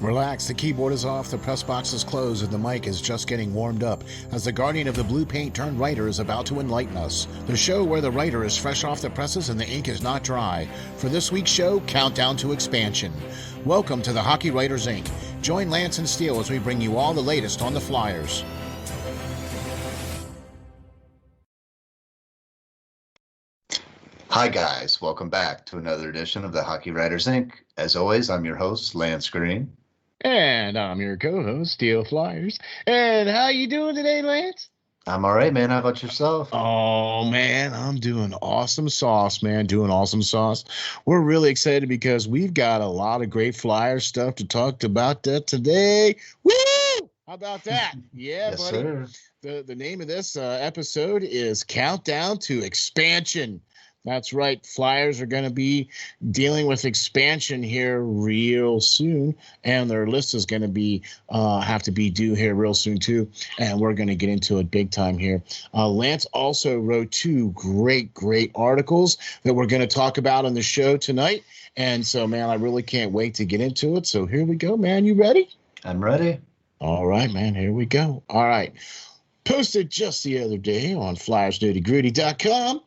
Relax, the keyboard is off, the press box is closed, and the mic is just getting warmed up as the guardian of the blue paint turned writer is about to enlighten us. The show where the writer is fresh off the presses and the ink is not dry. For this week's show, Countdown to Expansion. Welcome to the Hockey Writers Inc. Join Lance and Steel as we bring you all the latest on the Flyers. Hi guys, welcome back to another edition of the Hockey Writers Inc. As always, I'm your host, Lance Green. And I'm your co-host, SteelFlyers. And how you doing today, Lance? I'm all right, man. How about yourself? Oh, man, I'm doing awesome sauce, man. Doing awesome sauce. We're really excited because we've got a lot of great Flyer stuff to talk about today. Woo! How about that? Yeah, Yes, buddy. sir. The name of this episode is Countdown to Expansion. That's right. Flyers are going to be dealing with expansion here real soon, and their list is going to be have to be due here real soon too. And we're going to get into it big time here. Lance also wrote two great articles that we're going to talk about on the show tonight. And so, man, I really can't wait to get into it. So here we go, man. You ready? I'm ready. All right, man. Here we go. All right. Posted just the other day on FlyersNittyGritty.com.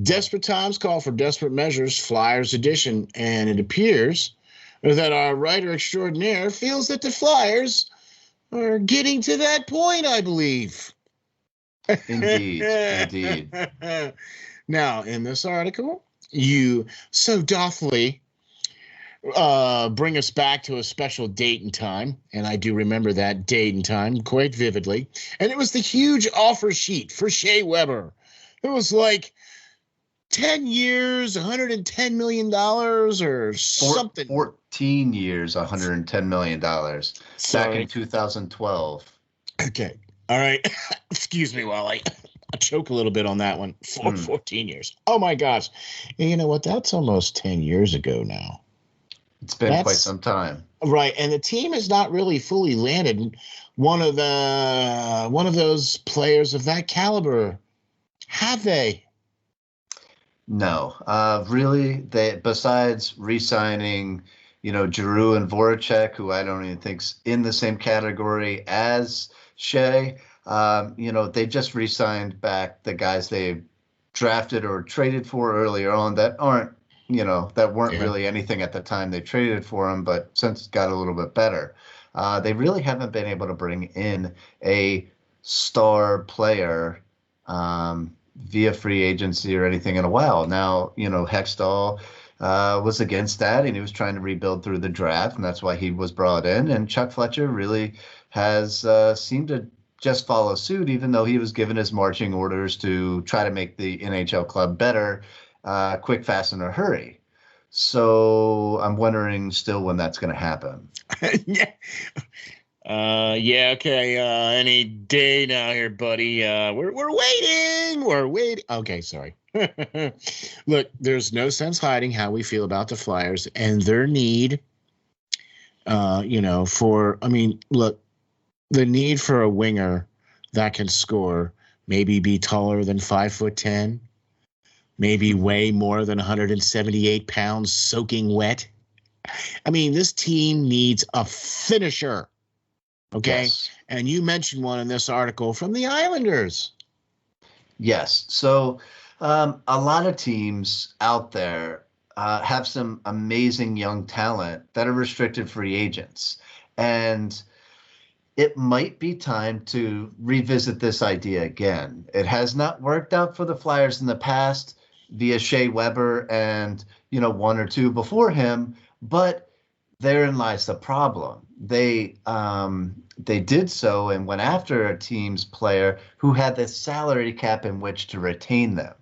Desperate times call for desperate measures, Flyers edition, and it appears that our writer extraordinaire feels that the Flyers are getting to that point, I believe. Indeed. Now, in this article, you so dothly bring us back to a special date and time, and I do remember that date and time quite vividly, and it was the huge offer sheet for Shea Weber. It was like 10 years, $110 million or something. 14 years, $110 million. Back in 2012. Okay. All right. Excuse me while I choke a little bit on that one. 14 years. Oh, my gosh. And you know what? That's almost 10 years ago now. It's been quite some time. Right. And the team has not really fully landed one of those players of that caliber. Have they? No, really. They besides re-signing, Giroux and Voracek, who I don't even think's in the same category as Shea. They just re-signed back the guys they drafted or traded for earlier on that aren't, that weren't really anything at the time they traded for them, but since got a little bit better. They really haven't been able to bring in a star player. Via free agency or anything in a while. Now, Hextall was against that, and he was trying to rebuild through the draft, and that's why he was brought in. And Chuck Fletcher really has seemed to just follow suit, even though he was given his marching orders to try to make the NHL club better, quick, fast, in a hurry. So I'm wondering still when that's going to happen. Okay. Any day now here, buddy. We're waiting. Okay, sorry. Look, there's no sense hiding how we feel about the Flyers and their need, the need for a winger that can score, maybe be taller than 5'10", maybe weigh more than 178 pounds soaking wet. I mean, this team needs a finisher. Okay. Yes. And you mentioned one in this article from the Islanders. Yes. So a lot of teams out there have some amazing young talent that are restricted free agents. And it might be time to revisit this idea again. It has not worked out for the Flyers in the past via Shea Weber and, one or two before him, but therein lies the problem. They did so and went after a team's player who had the salary cap in which to retain them.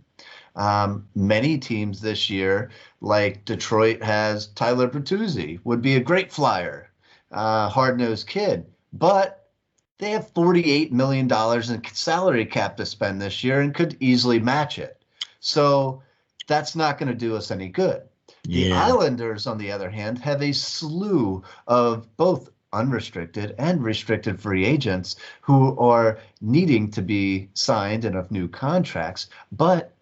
Many teams this year, like Detroit has Tyler Bertuzzi, would be a great Flyer, hard-nosed kid, but they have $48 million in salary cap to spend this year and could easily match it. So that's not going to do us any good. The Islanders, on the other hand, have a slew of both unrestricted and restricted free agents who are needing to be signed and of new contracts, but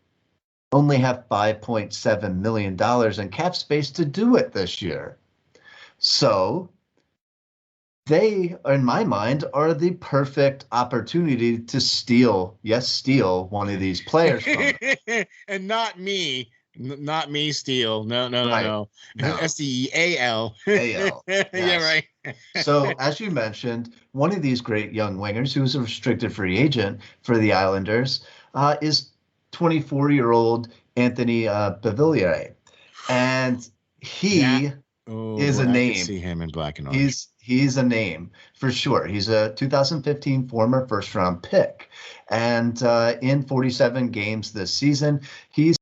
only have $5.7 million in cap space to do it this year. So they, in my mind, are the perfect opportunity to steal one of these players from them. And not me. Not me, Steel. No. No. SDEAL. AL. Yeah, Yes. right. So, as you mentioned, one of these great young wingers who's a restricted free agent for the Islanders is 24-year-old Anthony Beauvillier. And he is a I name. could see him in black and orange. He's a name for sure. He's a 2015 former first-round pick. And in 47 games this season, he's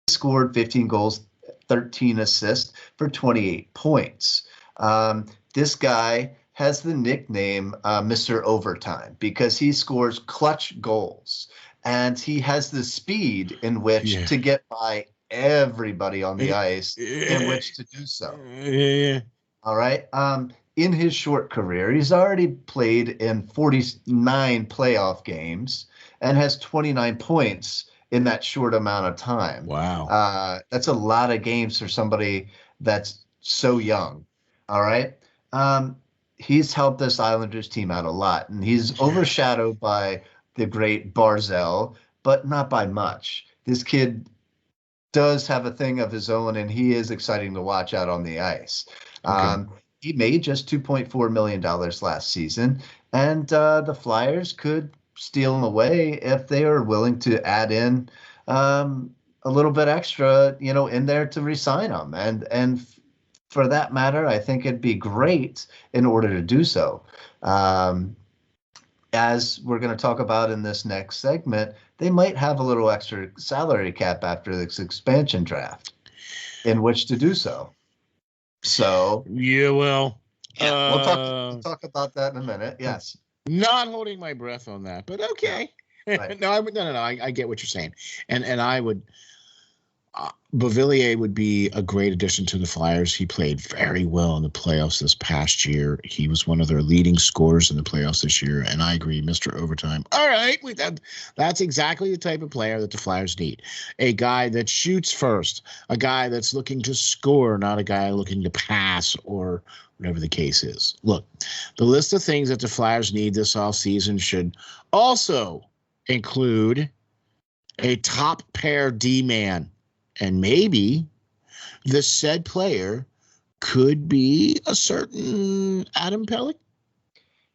scored 15 goals, 13 assists for 28 points. This guy has the nickname Mr. Overtime because he scores clutch goals, and he has the speed in which to get by everybody on the ice in which to do so. Yeah. All right. In his short career, he's already played in 49 playoff games and has 29 points in that short amount of time. Wow. That's a lot of games for somebody that's so young. All right. He's helped this Islanders team out a lot, and he's overshadowed by the great Barzell, but not by much. This kid does have a thing of his own, and he is exciting to watch out on the ice. Okay. He made just $2.4 million last season, and the Flyers could steal him away if they are willing to add in a little bit extra, in there to re-sign him. And for that matter, I think it'd be great in order to do so. As we're going to talk about in this next segment, they might have a little extra salary cap after this expansion draft in which to do so. So yeah, well, we'll talk about that in a minute. Yes. Not holding my breath on that, but okay. Yeah, right. No, I get what you're saying, and I would. Beauvillier would be a great addition to the Flyers. He played very well in the playoffs this past year. He was one of their leading scorers in the playoffs this year, and I agree, Mr. Overtime. All right, that's exactly the type of player that the Flyers need. A guy that shoots first, a guy that's looking to score, not a guy looking to pass or whatever the case is. Look, the list of things that the Flyers need this offseason should also include a top pair D-man. And maybe this said player could be a certain Adam Pelech.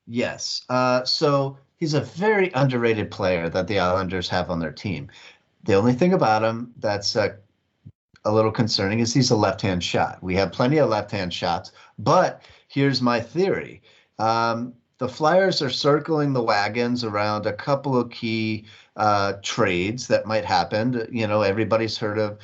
Yes. So he's a very underrated player that the Islanders have on their team. The only thing about him that's a little concerning is he's a left-hand shot. We have plenty of left-hand shots, but here's my theory. The Flyers are circling the wagons around a couple of key trades that might happen. Everybody's heard of,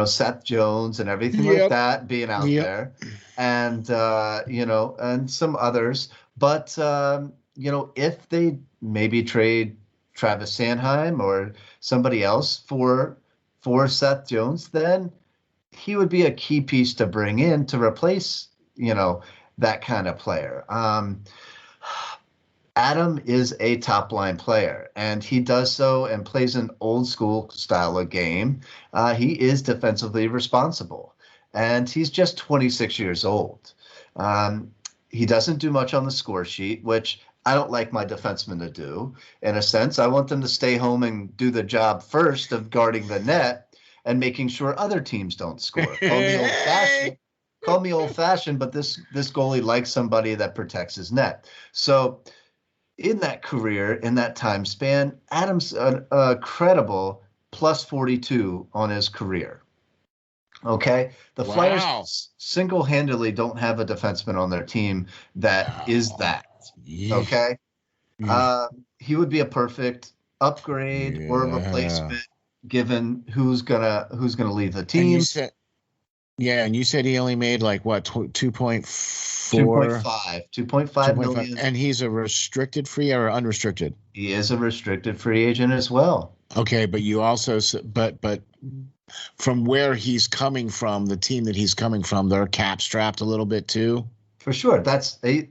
Seth Jones and everything like that being out there, and and some others. But if they maybe trade Travis Sanheim or somebody else for Seth Jones, then he would be a key piece to bring in to replace, that kind of player. Adam is a top-line player, and he does so and plays an old-school style of game. He is defensively responsible, and he's just 26 years old. He doesn't do much on the score sheet, which I don't like my defensemen to do. In a sense, I want them to stay home and do the job first of guarding the net and making sure other teams don't score. Call me old-fashioned, but this goalie likes somebody that protects his net. So in that career, in that time span, Adam's a credible plus 42 on his career. Okay? The Flyers single-handedly don't have a defenseman on their team that is that. Okay? He would be a perfect upgrade or replacement given who's gonna leave the team. And you said he only made like what, 2.5 million. And he's a restricted free or unrestricted? He is a restricted free agent as well. Okay, but you also but from where he's coming from, the team that he's coming from, they're cap strapped a little bit too. For sure.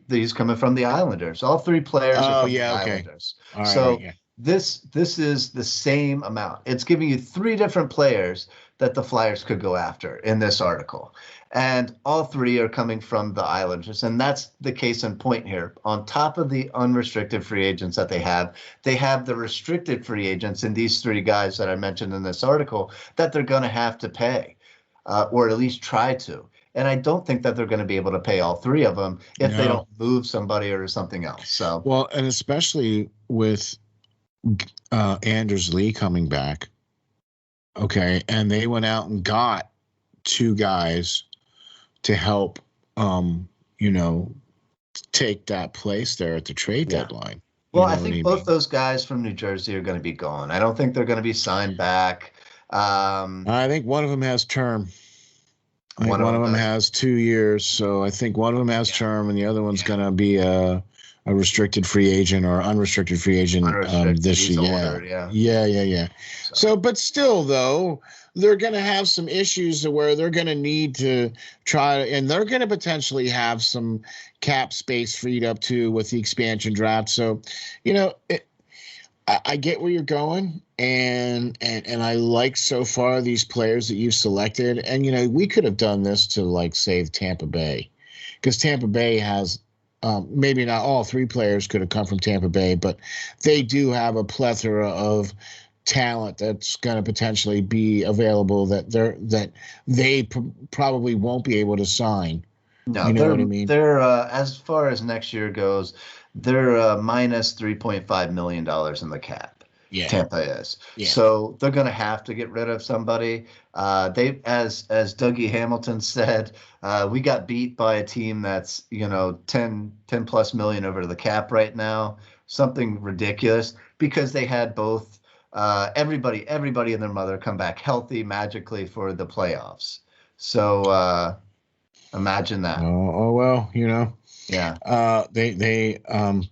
He's coming from the Islanders. All three players are Oh from the yeah, okay. Islanders. All right, So right, yeah. this is the same amount. It's giving you three different players that the Flyers could go after in this article. And all three are coming from the Islanders. And that's the case in point here. On top of the unrestricted free agents that they have the restricted free agents in these three guys that I mentioned in this article that they're going to have to pay, or at least try to. And I don't think that they're going to be able to pay all three of them if they don't move somebody or something else. So well, and especially with Anders Lee coming back, okay, and they went out and got two guys to help, take that place there at the trade deadline. Well, I think both those guys from New Jersey are going to be gone. I don't think they're going to be signed back. I think one of them has term. One of them has 2 years, so I think one of them has term, and the other one's going to be a restricted free agent or unrestricted free agent this year. Yeah. So, but still, though, they're going to have some issues where they're going to need to try, and they're going to potentially have some cap space freed up too with the expansion draft. So, I get where you're going, and I like so far these players that you've selected. And we could have done this to save Tampa Bay, because Tampa Bay has maybe not all three players could have come from Tampa Bay, but they do have a plethora of talent that's going to potentially be available that they probably won't be able to sign. No, you know what I mean? They're as far as next year goes, they're minus $3.5 million in the cap. Yeah. Tampa is. Yeah. So they're going to have to get rid of somebody. They, as Dougie Hamilton said, we got beat by a team that's 10 plus million over the cap right now, something ridiculous, because they had both everybody and their mother come back healthy magically for the playoffs. So imagine that. Oh well, Yeah. They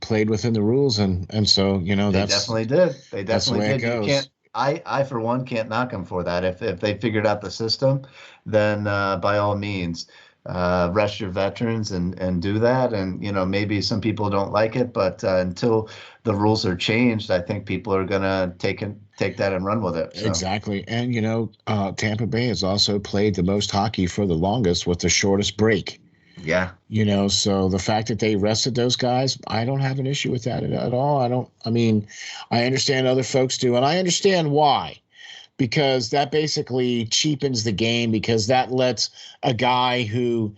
played within the rules, and so they definitely did. They definitely did. You can't. I for one can't knock them for that. If they figured out the system, then by all means, rest your veterans and do that. And maybe some people don't like it, but until the rules are changed, I think people are gonna take that and run with it. So. Exactly. And Tampa Bay has also played the most hockey for the longest with the shortest break. Yeah. So the fact that they rested those guys, I don't have an issue with that at all. I understand other folks do, and I understand why, because that basically cheapens the game, because that lets a guy who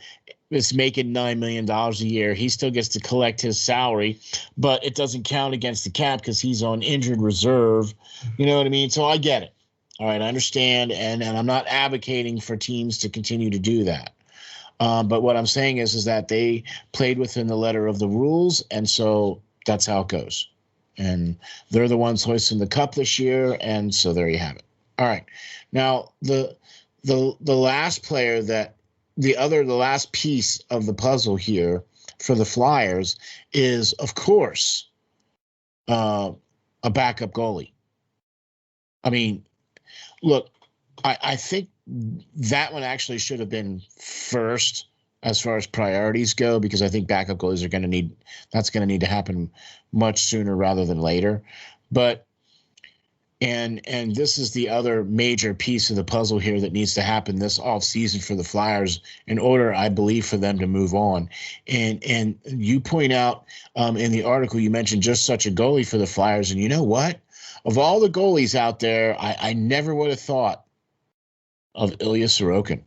is making $9 million a year, he still gets to collect his salary, but it doesn't count against the cap because he's on injured reserve. You know what I mean? So I get it. All right, I understand, and I'm not advocating for teams to continue to do that. But what I'm saying is that they played within the letter of the rules, and so that's how it goes. And they're the ones hoisting the cup this year, and so there you have it. All right. Now, the last player the last piece of the puzzle here for the Flyers is, of course, a backup goalie. I mean, look, I think that one actually should have been first as far as priorities go, because I think backup goalies are going to need to happen much sooner rather than later. But and this is the other major piece of the puzzle here that needs to happen this offseason for the Flyers in order, I believe, for them to move on. And you point out in the article, you mentioned just such a goalie for the Flyers. And you know what? Of all the goalies out there, I never would have thought of Ilya Sorokin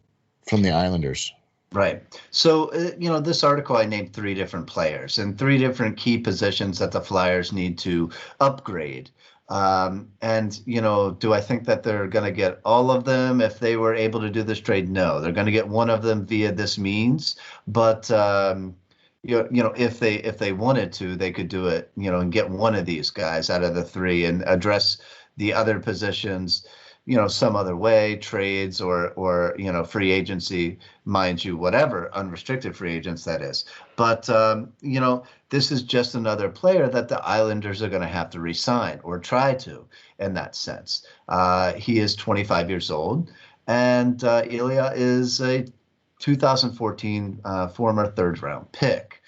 from the Islanders. Right. So, this article, I named three different players and three different key positions that the Flyers need to upgrade. And do I think that they're going to get all of them if they were able to do this trade? No, they're going to get one of them via this means. But, if they wanted to, they could do it, and get one of these guys out of the three and address the other positions, some other way, trades or free agency, mind you, whatever, unrestricted free agents, that is. But, this is just another player that the Islanders are going to have to re-sign or try to, in that sense. He is 25 years old. And Ilya is a 2014 former third-round pick.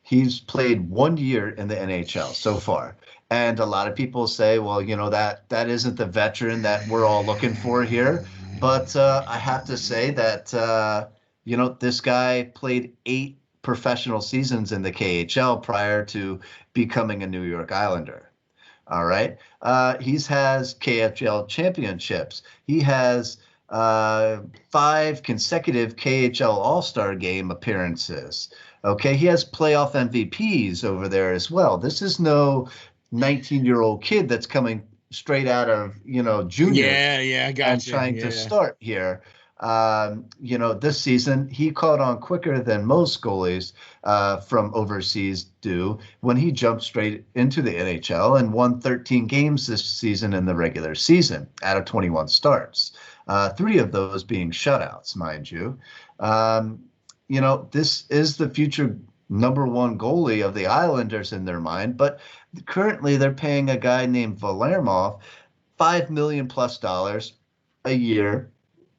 He's played 1 year in the NHL so far. And a lot of people say, well, that isn't the veteran that we're all looking for here. But I have to say that, this guy played 8 professional seasons in the KHL prior to becoming a New York Islander. All right. He has KHL championships. He has 5 consecutive KHL All-Star Game appearances. Okay. He has playoff MVPs over there as well. This is no 19-year-old kid that's coming straight out of, junior. Yeah, gotcha. And trying to start here. This season, he caught on quicker than most goalies from overseas do when he jumped straight into the NHL and won 13 games this season in the regular season out of 21 starts, 3 of those being shutouts, mind you. This is the future number 1 goalie of the Islanders in their mind, but currently they're paying a guy named Varlamov $5 million plus a year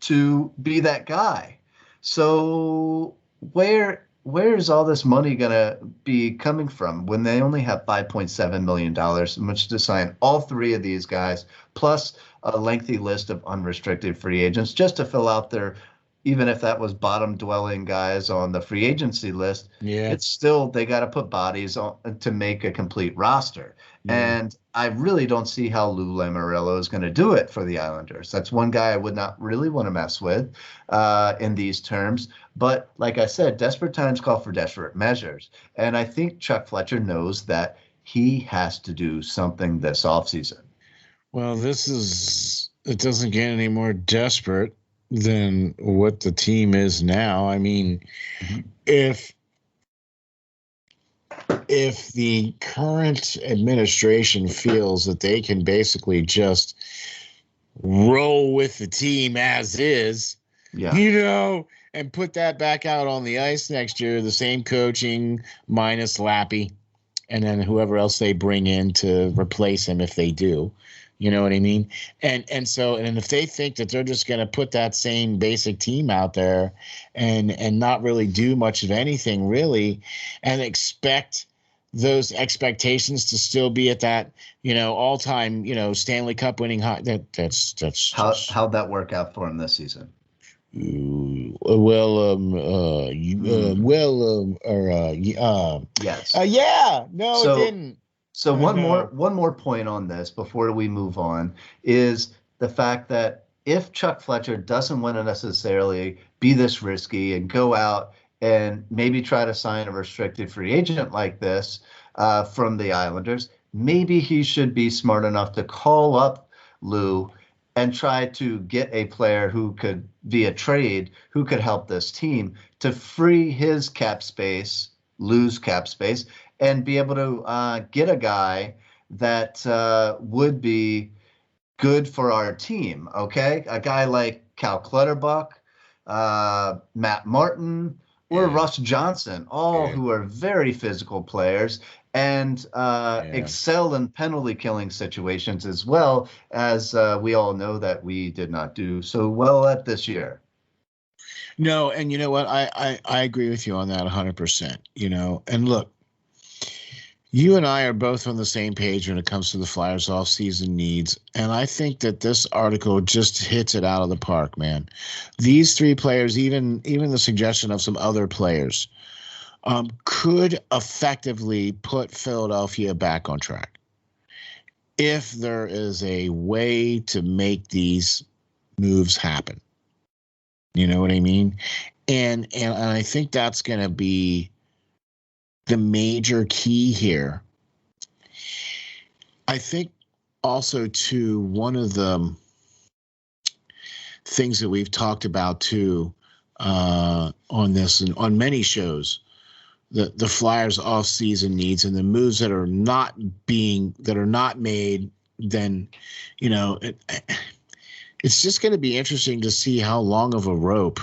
to be that guy. So where is all this money going to be coming from when they only have $5.7 million, which to sign all 3 of these guys, plus a lengthy list of unrestricted free agents just to fill out their, even if that was bottom dwelling guys on the free agency list, it's still, they got to put bodies on to make a complete roster. And I really don't see how Lou Lamoriello is going to do it for the Islanders. That's one guy I would not really want to mess with in these terms. But like I said, desperate times call for desperate measures. And I think Chuck Fletcher knows that he has to do something this offseason. Well, it doesn't get any more desperate than what the team is now. I mean, if the current administration feels that they can basically just roll with the team as is, and put that back out on the ice next year, the same coaching minus Lappy, and then whoever else they bring in to replace him if they do. You know what I mean? And if they think that they're just going to put that same basic team out there and not really do much of anything really, and expect those expectations to still be at that, all-time, Stanley Cup winning high, that's how'd that work out for him this season? Yes. It didn't. So one more point on this before we move on is the fact that if Chuck Fletcher doesn't want to necessarily be this risky and go out and maybe try to sign a restricted free agent like this from the Islanders, maybe he should be smart enough to call up Lou and try to get a player who could, via trade, who could help this team to free his cap space, Lou's cap space, and be able to get a guy that would be good for our team, okay? A guy like Cal Clutterbuck, Matt Martin, or Russ Johnson, all who are very physical players and excel in penalty-killing situations as well, as we all know that we did not do so well at this year. No, and you know what? I agree with you on that 100%, and look, you and I are both on the same page when it comes to the Flyers off-season needs, and I think that this article just hits it out of the park, man. These 3 players, even the suggestion of some other players, could effectively put Philadelphia back on track if there is a way to make these moves happen. You know what I mean? And I think that's going to be the major key here. I think also, too, one of the things that we've talked about, too, on this and on many shows, the Flyers off-season needs and the moves that are not made, then, it's just going to be interesting to see how long of a rope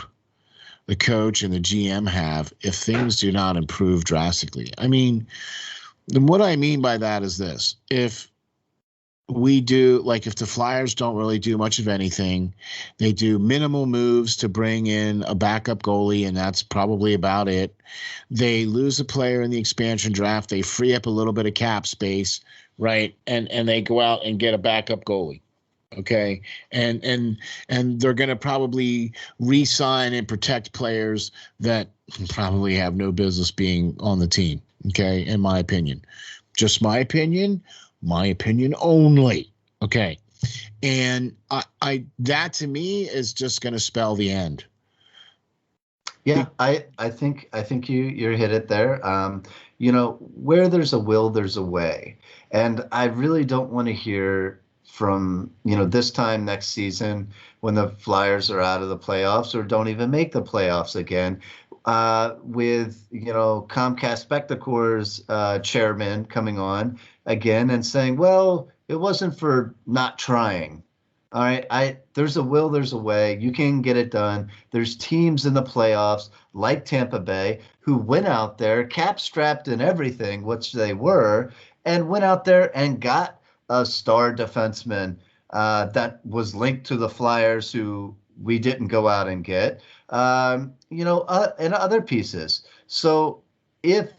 the coach and the GM have if things do not improve drastically. I mean, what I mean by that is this. If we do, like, if the Flyers don't really do much of anything, they do minimal moves to bring in a backup goalie, and that's probably about it. They lose a player in the expansion draft. They free up a little bit of cap space, right? And they go out and get a backup goalie. Okay. And they're going to probably re-sign and protect players that probably have no business being on the team. Okay. In my opinion, just my opinion only. Okay. And I that to me is just going to spell the end. Yeah, I think you hit it there. Where there's a will, there's a way. And I really don't want to hear from, this time next season when the Flyers are out of the playoffs or don't even make the playoffs again, with, Comcast Spectacor's chairman coming on again and saying, well, it wasn't for not trying. All right, there's a will, there's a way. You can get it done. There's teams in the playoffs like Tampa Bay who went out there, cap strapped and everything, which they were, and went out there and got a star defenseman that was linked to the Flyers who we didn't go out and get, and other pieces. So if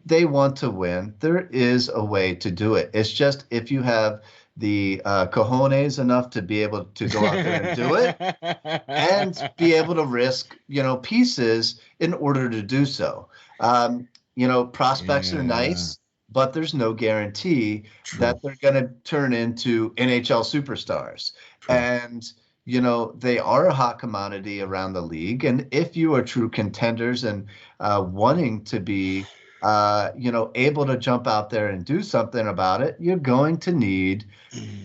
they want to win, there is a way to do it. It's just if you have the cojones enough to be able to go out there and do it and be able to risk, pieces in order to do so. Prospects are nice, but there's no guarantee that they're going to turn into NHL superstars. And, they are a hot commodity around the league. And if you are true contenders and wanting to be, able to jump out there and do something about it, you're going to need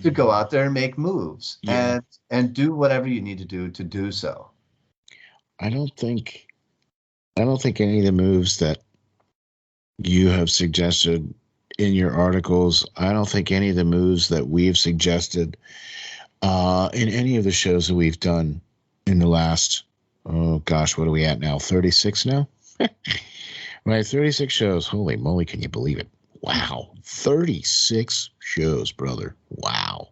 to go out there and make moves and do whatever you need to do so. I don't think any of the moves that you have suggested in your articles, I don't think any of the moves that we've suggested in any of the shows that we've done in the last, what are we at now? 36 now? Right, 36 shows. Holy moly, can you believe it? Wow. 36 shows, brother. Wow.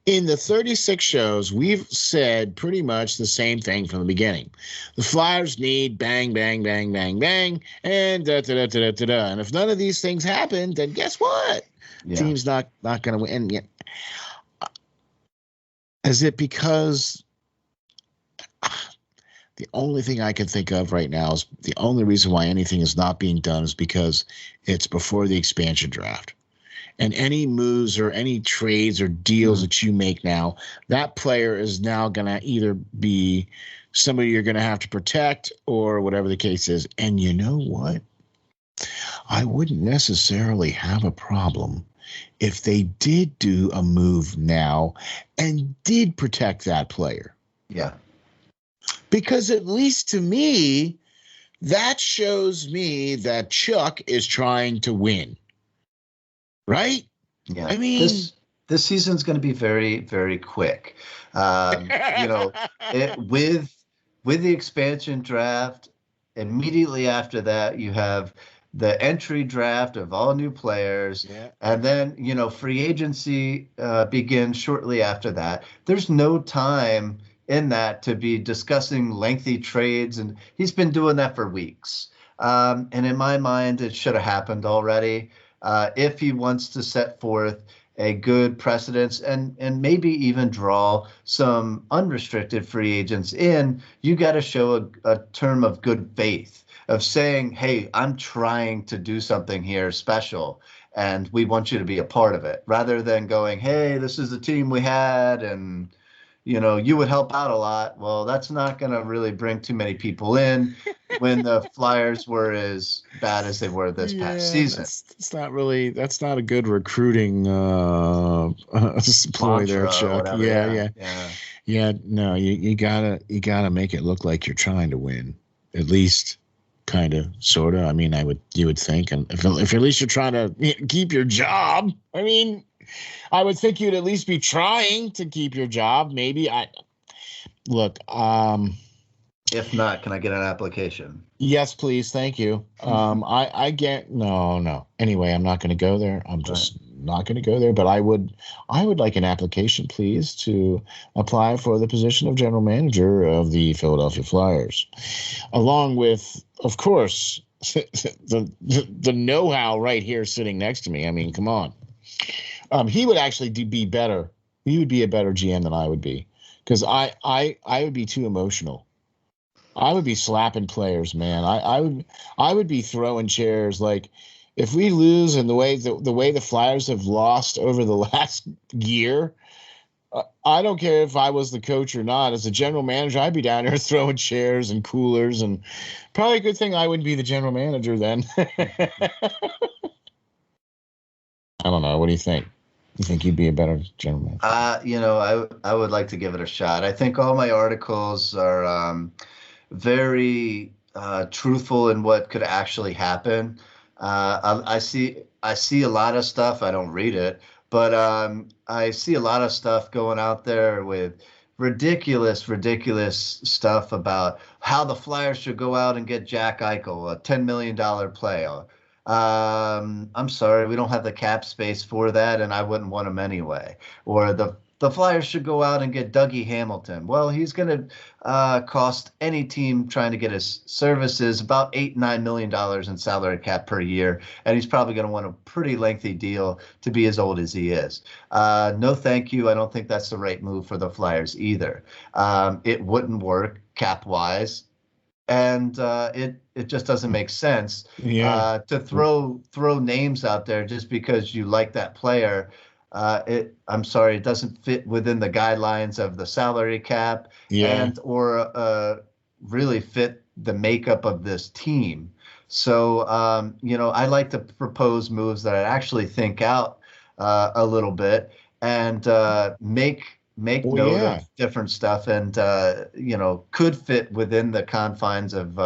In the 36 shows, we've said pretty much the same thing from the beginning. The Flyers need bang, bang, bang, bang, bang, and da-da-da-da-da-da. And if none of these things happen, then guess what? Yeah. Team's not going to win. And yet, is it because the only thing I can think of right now is the only reason why anything is not being done is because it's before the expansion draft. And any moves or any trades or deals that you make now, that player is now going to either be somebody you're going to have to protect or whatever the case is. And you know what? I wouldn't necessarily have a problem if they did do a move now and did protect that player. Yeah. Because at least to me, that shows me that Chuck is trying to win. Right? Yeah. I mean, this season's going to be very, very quick. With the expansion draft, immediately after that, you have the entry draft of all new players. Yeah. And then, free agency begins shortly after that. There's no time in that to be discussing lengthy trades. And he's been doing that for weeks. And in my mind, it should have happened already. If he wants to set forth a good precedence and maybe even draw some unrestricted free agents in, you got to show a term of good faith of saying, hey, I'm trying to do something here special and we want you to be a part of it, rather than going, hey, this is the team we had and you would help out a lot. Well, that's not going to really bring too many people in when the Flyers were as bad as they were this past season. That's not a good recruiting ploy there, Chuck. Yeah. No, you gotta make it look like you're trying to win, at least, kind of, sort of. I mean, you would think, and if at least you're trying to keep your job. I mean, I would think you'd at least be trying to keep your job. Maybe look. If not, can I get an application? Yes, please. Thank you. I get no. Anyway, I'm not going to go there. I'm just not going to go there, but I would like an application, please, to apply for the position of general manager of the Philadelphia Flyers, along with, of course, the know-how right here sitting next to me. I mean, come on. He would actually be better. He would be a better GM than I would be, because I would be too emotional. I would be slapping players, man. I would be throwing chairs. Like, if we lose and the way the Flyers have lost over the last year, I don't care if I was the coach or not. As a general manager, I'd be down there throwing chairs and coolers, and probably a good thing I wouldn't be the general manager then. I don't know. What do you think? You think you'd be a better general manager? I would like to give it a shot. I think all my articles are very truthful in what could actually happen. I see a lot of stuff. I don't read it, but I see a lot of stuff going out there with ridiculous stuff about how the Flyers should go out and get Jack Eichel, a $10 million player. I'm sorry, we don't have the cap space for that, and I wouldn't want him anyway. Or the Flyers should go out and get Dougie Hamilton. Well, he's going to cost any team trying to get his services about $8-9 million in salary cap per year, and he's probably going to want a pretty lengthy deal to be as old as he is. No, thank you. I don't think that's the right move for the Flyers either. It wouldn't work cap-wise, and it just doesn't make sense to throw names out there just because you like that player. I'm sorry, it doesn't fit within the guidelines of the salary cap and or really fit the makeup of this team. So, I like to propose moves that I actually think out a little bit and make note of different stuff and, could fit within the confines of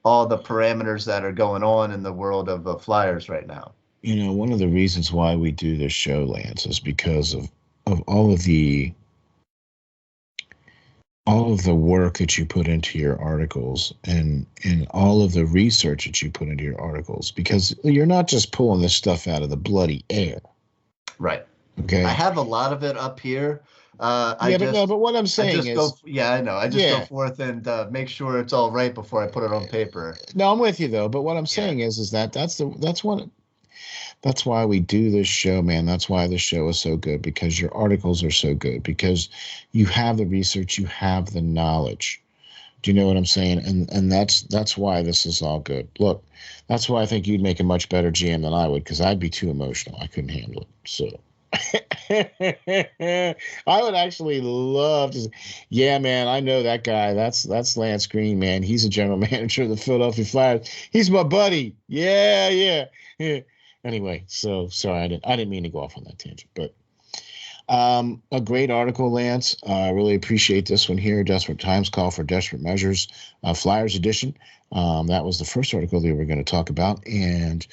all the parameters that are going on in the world of the Flyers right now. One of the reasons why we do this show, Lance, is because of all of the work that you put into your articles and all of the research that you put into your articles, because you're not just pulling this stuff out of the bloody air. Right. Okay. I have a lot of it up here. But what I'm saying is, I know. I just go forth and make sure it's all right before I put it on paper. No, I'm with you though. But what I'm saying is that that's why we do this show, man. That's why the show is so good, because your articles are so good, because you have the research, you have the knowledge. Do you know what I'm saying? And that's why this is all good. Look, that's why I think you'd make a much better GM than I would, because I'd be too emotional. I couldn't handle it. So I would actually love to. Yeah, man, I know that guy. That's Lance Green, man. He's a general manager of the Philadelphia Flyers. He's my buddy. Yeah. Anyway, so sorry, I didn't mean to go off on that tangent, but a great article, Lance. I really appreciate this one here. Desperate Times Call for Desperate Measures, Flyers edition. That was the first article that we were going to talk about, and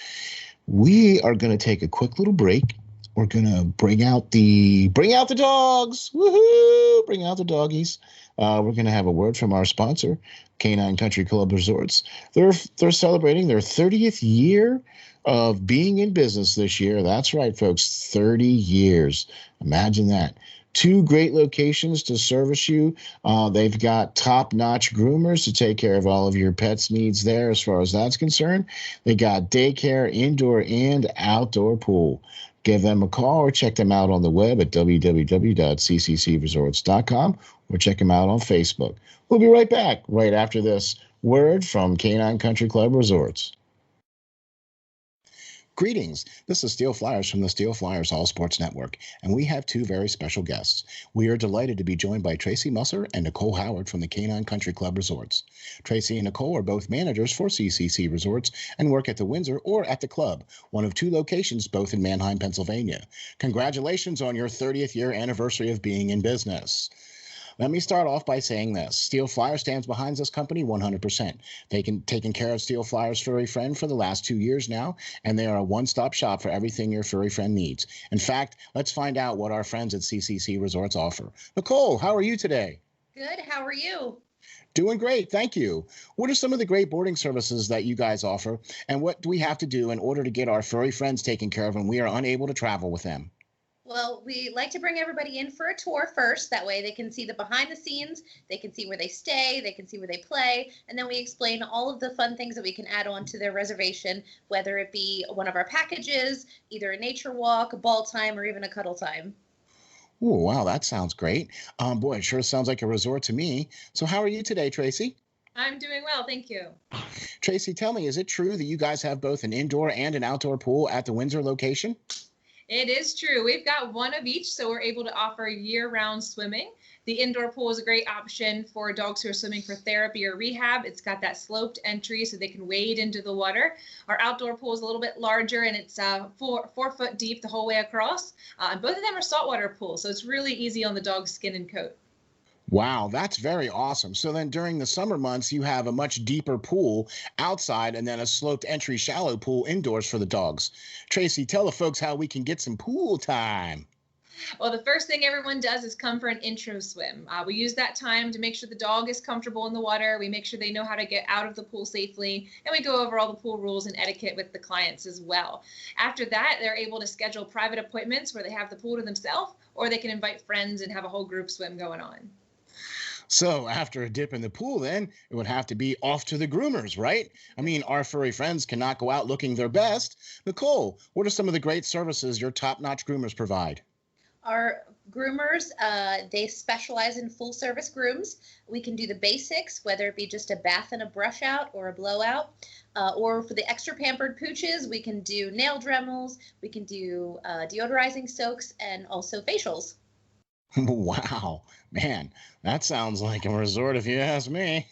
we are going to take a quick little break. We're going to bring out the dogs. Woohoo! Bring out the doggies. We're going to have a word from our sponsor, Canine Country Club Resorts. They're celebrating their 30th year of being in business this year. That's right, folks, 30 years. Imagine that. 2 great locations to service you. They've got top-notch groomers to take care of all of your pets' needs there as far as that's concerned. They got daycare, indoor and outdoor pool. Give them a call or check them out on the web at www.cccresorts.com or check them out on Facebook. We'll be right back right after this word from Canine Country Club Resorts. Greetings. This is SteelFlyers from the SteelFlyers All Sports Network, and we have 2 very special guests. We are delighted to be joined by Tracy Musser and Nicole Howard from the Canine Country Club Resorts. Tracy and Nicole are both managers for CCC Resorts and work at the Windsor or at the club, one of 2 locations, both in Manheim, Pennsylvania. Congratulations on your 30th year anniversary of being in business. Let me start off by saying this. SteelFlyers stands behind this company 100%. Taking care of SteelFlyers furry friend for the last 2 years now, and they are a one-stop shop for everything your furry friend needs. In fact, let's find out what our friends at CCC Resorts offer. Nicole, how are you today? Good. How are you? Doing great, thank you. What are some of the great boarding services that you guys offer, and what do we have to do in order to get our furry friends taken care of when we are unable to travel with them? Well, we like to bring everybody in for a tour first. That way they can see the behind the scenes, they can see where they stay, they can see where they play, and then we explain all of the fun things that we can add on to their reservation, whether it be one of our packages, either a nature walk, a ball time, or even a cuddle time. Oh, wow, that sounds great. Boy, it sure sounds like a resort to me. So how are you today, Tracy? I'm doing well, thank you. Tracy, tell me, is it true that you guys have both an indoor and an outdoor pool at the Windsor location? It is true. We've got one of each, so we're able to offer year-round swimming. The indoor pool is a great option for dogs who are swimming for therapy or rehab. It's got that sloped entry so they can wade into the water. Our outdoor pool is a little bit larger, and it's 4 foot deep the whole way across. And both of them are saltwater pools, so it's really easy on the dog's skin and coat. Wow, that's very awesome. So then during the summer months, you have a much deeper pool outside and then a sloped entry shallow pool indoors for the dogs. Tracy, tell the folks how we can get some pool time. Well, the first thing everyone does is come for an intro swim. We use that time to make sure the dog is comfortable in the water. We make sure they know how to get out of the pool safely, and we go over all the pool rules and etiquette with the clients as well. After that, they're able to schedule private appointments where they have the pool to themselves, or they can invite friends and have a whole group swim going on. So after a dip in the pool, then it would have to be off to the groomers, right? I mean, our furry friends cannot go out looking their best. Nicole, what are some of the great services your top-notch groomers provide? Our groomers, they specialize in full service grooms. We can do the basics, whether it be just a bath and a brush out or a blowout. Or for the extra pampered pooches, we can do nail dremels, we can do deodorizing soaks, and also facials. Wow, man, that sounds like a resort if you ask me.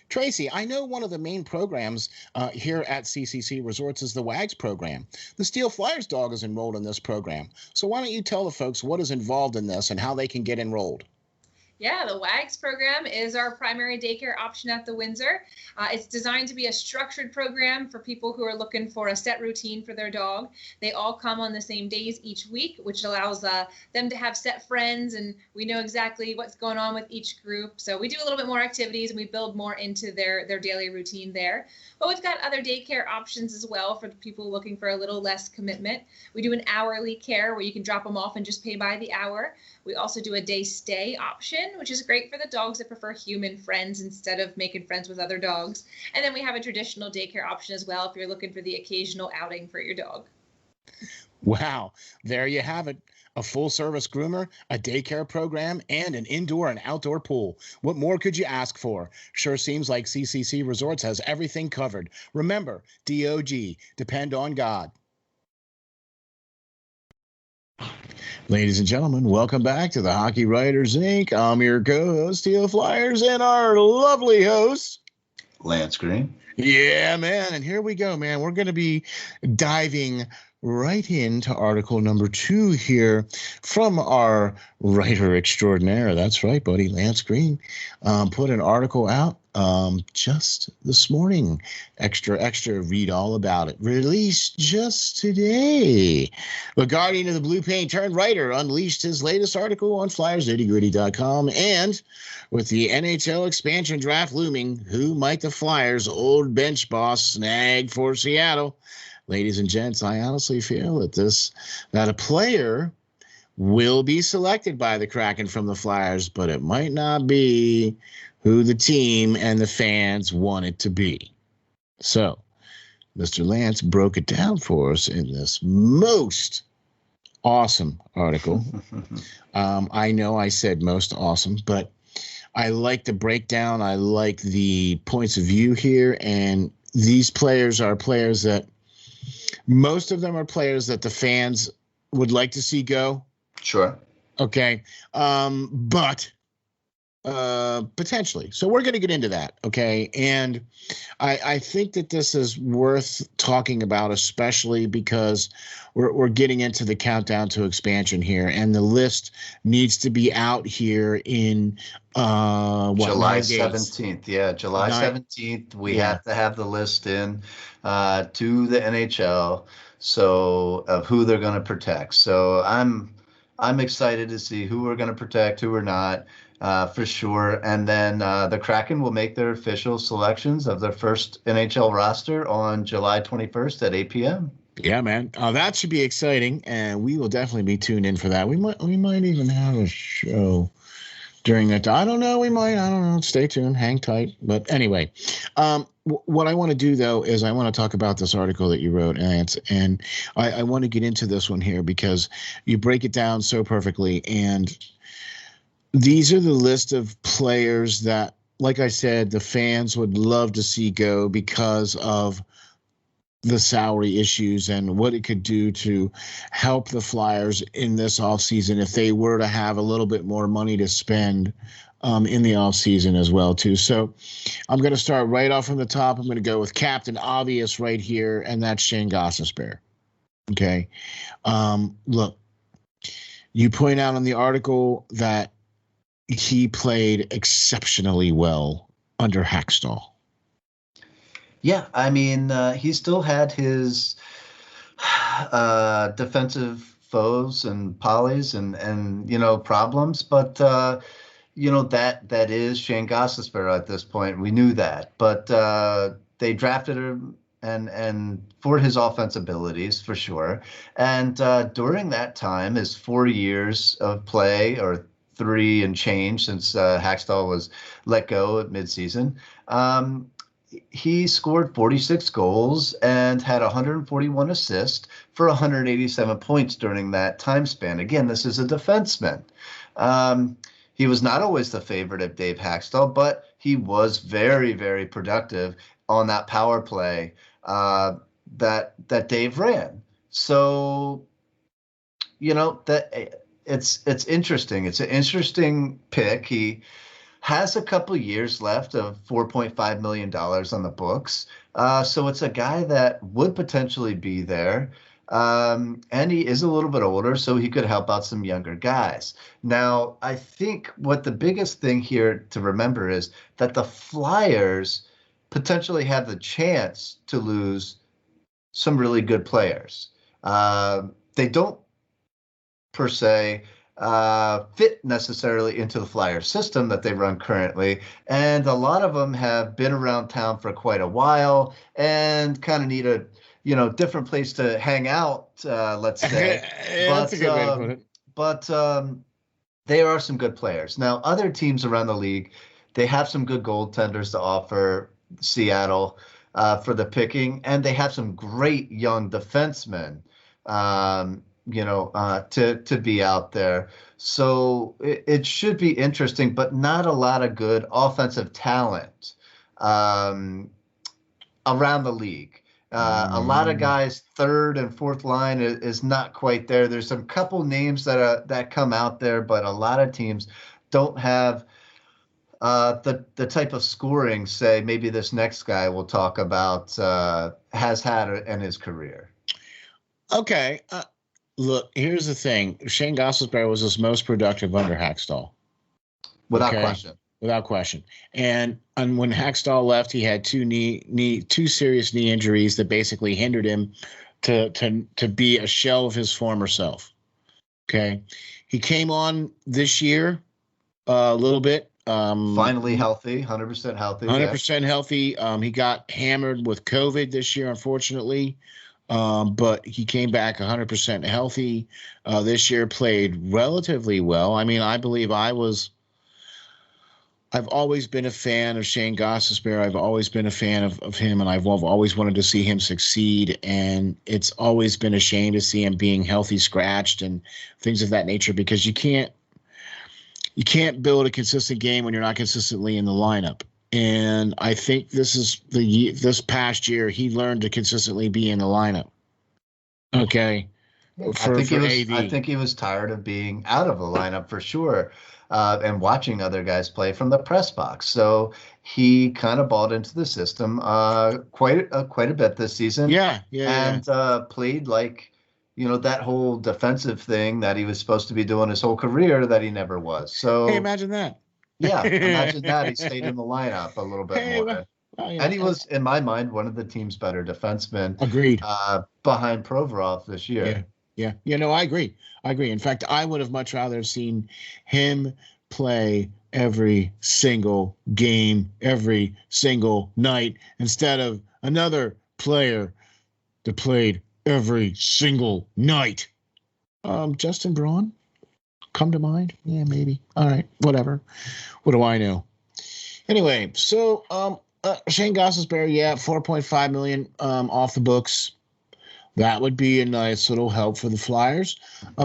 Tracy, I know one of the main programs here at CCC Resorts is the WAGS program. The SteelFlyers dog is enrolled in this program. So why don't you tell the folks what is involved in this and how they can get enrolled? Yeah, the WAGS program is our primary daycare option at the Windsor. It's designed to be a structured program for people who are looking for a set routine for their dog. They all come on the same days each week, which allows them to have set friends, and we know exactly what's going on with each group. So we do a little bit more activities, and we build more into their daily routine there. But we've got other daycare options as well for people looking for a little less commitment. We do an hourly care where you can drop them off and just pay by the hour. We also do a day stay option, which is great for the dogs that prefer human friends instead of making friends with other dogs. And then we have a traditional daycare option as well if you're looking for the occasional outing for your dog. Wow, there you have it. A full service groomer, a daycare program, and an indoor and outdoor pool. What more could you ask for? Sure seems like CCC Resorts has everything covered. Remember, DOG, depend on God. Ladies and gentlemen, welcome back to the Hockey Writers Inc. I'm your co-host, SteelFlyers, and our lovely host, Lance Green. Yeah, man. And here we go, man. We're going to be diving right into article number 2 here from our writer extraordinaire. That's right, buddy. Lance Green put an article out just this morning. Extra, read all about it. Released just today. The Guardian of the Blue Paint turned writer unleashed his latest article on FlyersNittyGritty.com. And with the NHL expansion draft looming, who might the Flyers' old bench boss snag for Seattle? Ladies and gents, I honestly feel that a player will be selected by the Kraken from the Flyers, but it might not be who the team and the fans want it to be. So, Mr. Lance broke it down for us in this most awesome article. I know I said most awesome, but I like the breakdown. I like the points of view here, and these players are players that most of them are players that the fans would like to see go. Sure. Okay. But potentially. So we're going to get into that. Okay. And I think that this is worth talking about, especially because we're getting into the countdown to expansion here, and the list needs to be out here in July 17th. Yeah, July 17th. We have to have the list in to the NHL of who they're going to protect. So I'm I'm excited to see who we're going to protect, who we're not, for sure. And then the Kraken will make their official selections of their first NHL roster on July 21st at 8 p.m. Yeah, man. That should be exciting, and we will definitely be tuned in for that. We might even have a show during that. I don't know. We might. I don't know. Stay tuned. Hang tight. But anyway, what I want to do though is I want to talk about this article that you wrote, and I want to get into this one here because you break it down so perfectly. And these are the list of players that, like I said, the fans would love to see go because of the salary issues and what it could do to help the Flyers in this offseason if they were to have a little bit more money to spend in the offseason as well, too. So I'm going to start right off from the top. I'm going to go with Captain Obvious right here, and that's Shane Gosselsberger. Okay. Look, you point out in the article that he played exceptionally well under Hackstall. Yeah, I mean, he still had his defensive foes and polys and problems, but that is Shane Gosselsberger at this point. We knew that, but they drafted him and for his offense abilities for sure. And during that time, his 4 years of play, or 3 and change since Hackstall was let go at midseason. He scored 46 goals and had 141 assists for 187 points during that time span. Again, this is a defenseman. He was not always the favorite of Dave Hackstall, but he was very, very productive on that power play that Dave ran. So, that it's interesting. It's an interesting pick. He has a couple years left of $4.5 million on the books. So it's a guy that would potentially be there. And he is a little bit older, so he could help out some younger guys. Now, I think what the biggest thing here to remember is that the Flyers potentially have the chance to lose some really good players. They don't, per se, fit necessarily into the Flyers system that they run currently. And a lot of them have been around town for quite a while and kind of need a, different place to hang out, let's say. That's a good way to put it. But there are some good players. Now, other teams around the league, they have some good goaltenders to offer Seattle for the picking, and they have some great young defensemen. To be out there. So it should be interesting, but not a lot of good offensive talent around the league. A lot of guys, third and fourth line is not quite there. There's some couple names that come out there, but a lot of teams don't have the type of scoring, say, maybe this next guy we'll talk about has had in his career. Okay. Look, here's the thing. Shane Gosselsberger was his most productive under Hackstall. Without question. Without question. And when Hackstall left, he had two serious knee injuries that basically hindered him to be a shell of his former self. Okay. He came on this year a little bit. Finally healthy, 100% healthy. 100% healthy. He got hammered with COVID this year, unfortunately. But he came back 100% healthy this year, played relatively well. I mean, I believe I've always been a fan of Shane Gosselsberger. I've always been a fan of him, and I've always wanted to see him succeed. And it's always been a shame to see him being healthy scratched and things of that nature, because you can't build a consistent game when you're not consistently in the lineup. And I think this past year he learned to consistently be in the lineup. Okay. I think he was tired of being out of the lineup for sure, and watching other guys play from the press box. So he kind of bought into the system quite a bit this season. And played like, that whole defensive thing that he was supposed to be doing his whole career that he never was. So hey, imagine that. Yeah, imagine that. He stayed in the lineup a little bit more. Well, yeah. And he was, in my mind, one of the team's better defensemen. Agreed. Behind Provorov this year. Yeah. I agree. In fact, I would have much rather seen him play every single game, every single night, instead of another player that played every single night. Justin Braun, come to mind? Yeah, maybe. All right, whatever. What do I know? Anyway, so Shane Gosselsberger, yeah, 4.5 million off the books. That would be a nice little help for the Flyers.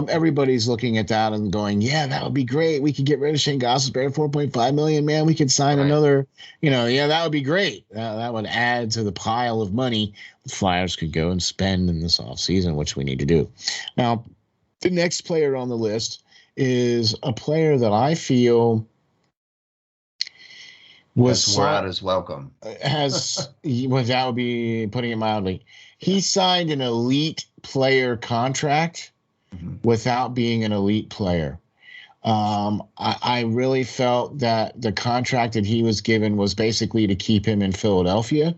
Everybody's looking at that and going, yeah, that would be great. We could get rid of Shane Gosselsberger, 4.5 million. Man, we could sign another, yeah, that would be great. That would add to the pile of money the Flyers could go and spend in this offseason, which we need to do. Now, the next player on the list is a player that I feel was wore out his welcome. That would be putting it mildly. He signed an elite player contract without being an elite player. I really felt that the contract that he was given was basically to keep him in Philadelphia.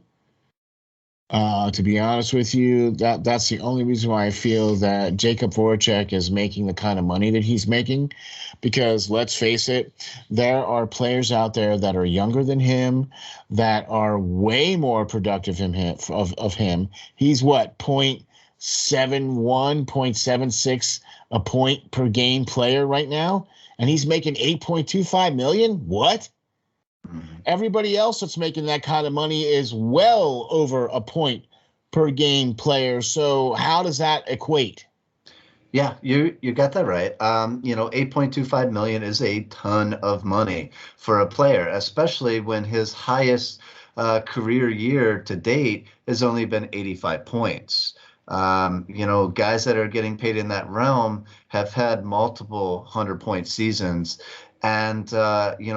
To be honest with you, that's the only reason why I feel that Jacob Voracek is making the kind of money that he's making, because let's face it, there are players out there that are younger than him that are way more productive of him. He's what, 0.71, 0.76 a point per game player right now, and he's making 8.25 million. What? Everybody else that's making that kind of money is well over a point per game player. So how does that equate? Yeah, you got that right. 8.25 million is a ton of money for a player, especially when his highest career year to date has only been 85 points. Guys that are getting paid in that realm have had multiple 100-point seasons and,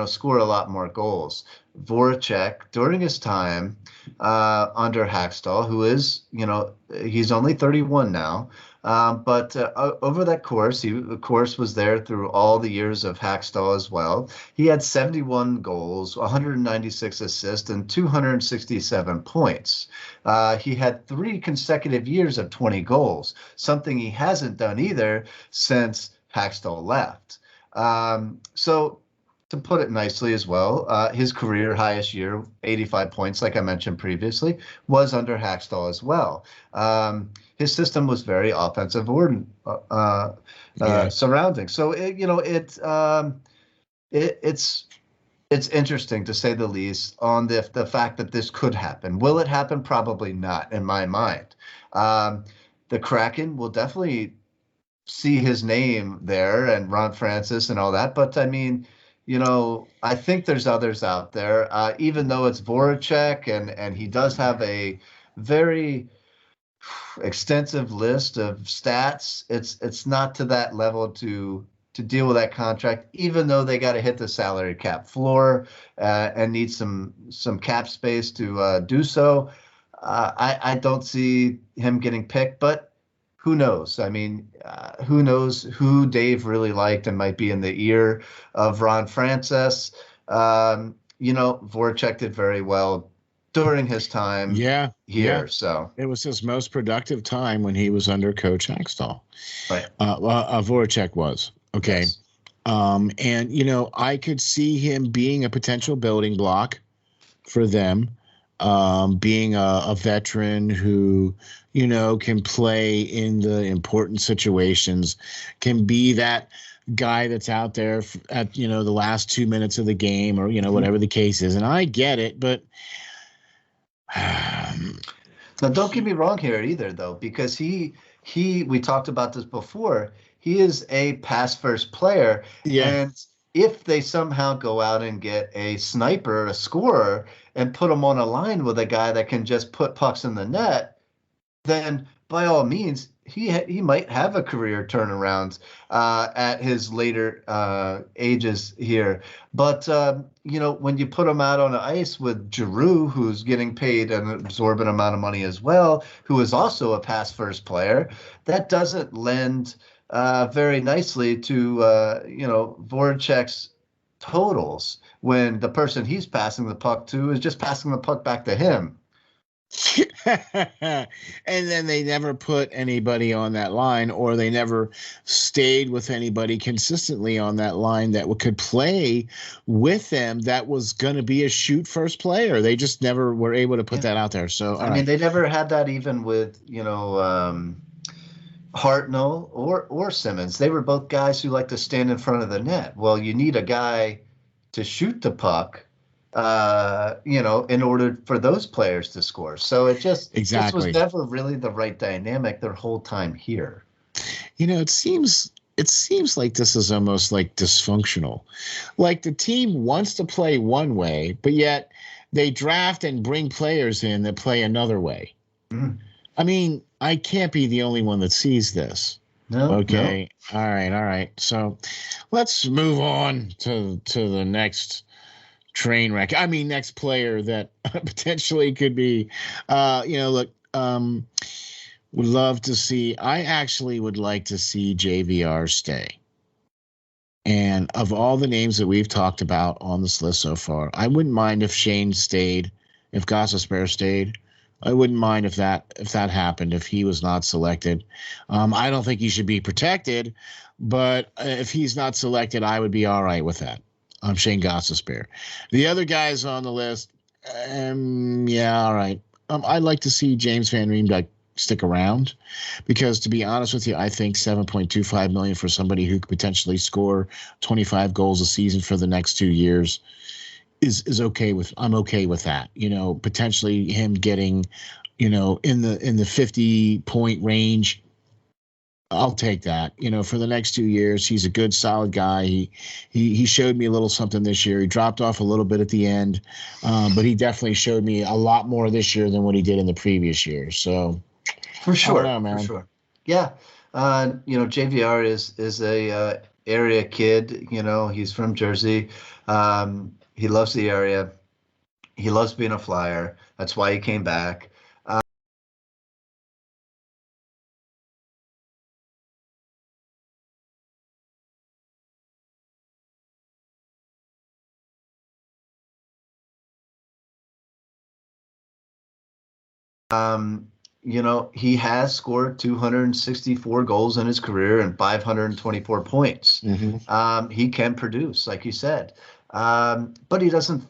score a lot more goals. Voracek, during his time under Hackstall, who is, he's only 31 now, but over that course, he, of course, was there through all the years of Hackstall as well. He had 71 goals, 196 assists, and 267 points. He had 3 consecutive years of 20 goals, something he hasn't done either since Hackstall left. So to put it nicely as well, his career highest year, 85 points, like I mentioned previously, was under Hackstall as well. His system was very offensive surrounding. So it's interesting to say the least on the fact that this could happen. Will it happen? Probably not, in my mind. The Kraken will definitely see his name there, and Ron Francis and all that. But I mean, I think there's others out there, even though it's Voracek and he does have a very extensive list of stats. It's not to that level to deal with that contract, even though they got to hit the salary cap floor and need some cap space to do so. I don't see him getting picked, but who knows? I mean, who knows who Dave really liked and might be in the ear of Ron Francis. Voracek did very well during his time here. Yeah. So it was his most productive time when he was under Coach Hackstall. Right. Voracek was. Okay. Yes. And, I could see him being a potential building block for them. Being a veteran who, can play in the important situations, can be that guy that's out there at, the last 2 minutes of the game or, whatever the case is. And I get it, but. Now, don't get me wrong here either, though, because we talked about this before. He is a pass-first player. Yeah. And if they somehow go out and get a sniper, a scorer, and put him on a line with a guy that can just put pucks in the net, then by all means, he might have a career turnaround at his later ages here. But, when you put him out on the ice with Giroux, who's getting paid an absorbent amount of money as well, who is also a pass-first player, that doesn't lend very nicely to, Voracek's totals when the person he's passing the puck to is just passing the puck back to him. And then they never put anybody on that line, or they never stayed with anybody consistently on that line that could play with them, that was going to be a shoot first player. They just never were able to put that out there. So I mean, they never had that even with, Hartnell or Simmons. They were both guys who like to stand in front of the net. Well, you need a guy to shoot the puck, in order for those players to score. So it just was never really the right dynamic their whole time here. It seems like this is almost like dysfunctional. Like the team wants to play one way, but yet they draft and bring players in that play another way. Mm. I mean, I can't be the only one that sees this. No. Okay. No. All right. So let's move on to the next train wreck. I mean, next player that potentially could be, would love to see. I actually would like to see JVR stay. And of all the names that we've talked about on this list so far, I wouldn't mind if Shane stayed, if Gosselsberger stayed. I wouldn't mind if that happened, if he was not selected. I don't think he should be protected, but if he's not selected, I would be all right with that. I'm Shane Gosselsberger. The other guys on the list, all right. I'd like to see James Van Riemsdyk stick around, because to be honest with you, I think $7.25 million for somebody who could potentially score 25 goals a season for the next 2 years is okay with. I'm okay with that. Potentially him getting, in the 50-point range. I'll take that. For the next 2 years, he's a good, solid guy. He showed me a little something this year. He dropped off a little bit at the end, but he definitely showed me a lot more this year than what he did in the previous year. So, for sure, I don't know, man. For sure, yeah. JVR is a area kid. He's from Jersey. He loves the area. He loves being a Flyer. That's why he came back. He has scored 264 goals in his career and 524 points. Mm-hmm. He can produce, like you said, but he doesn't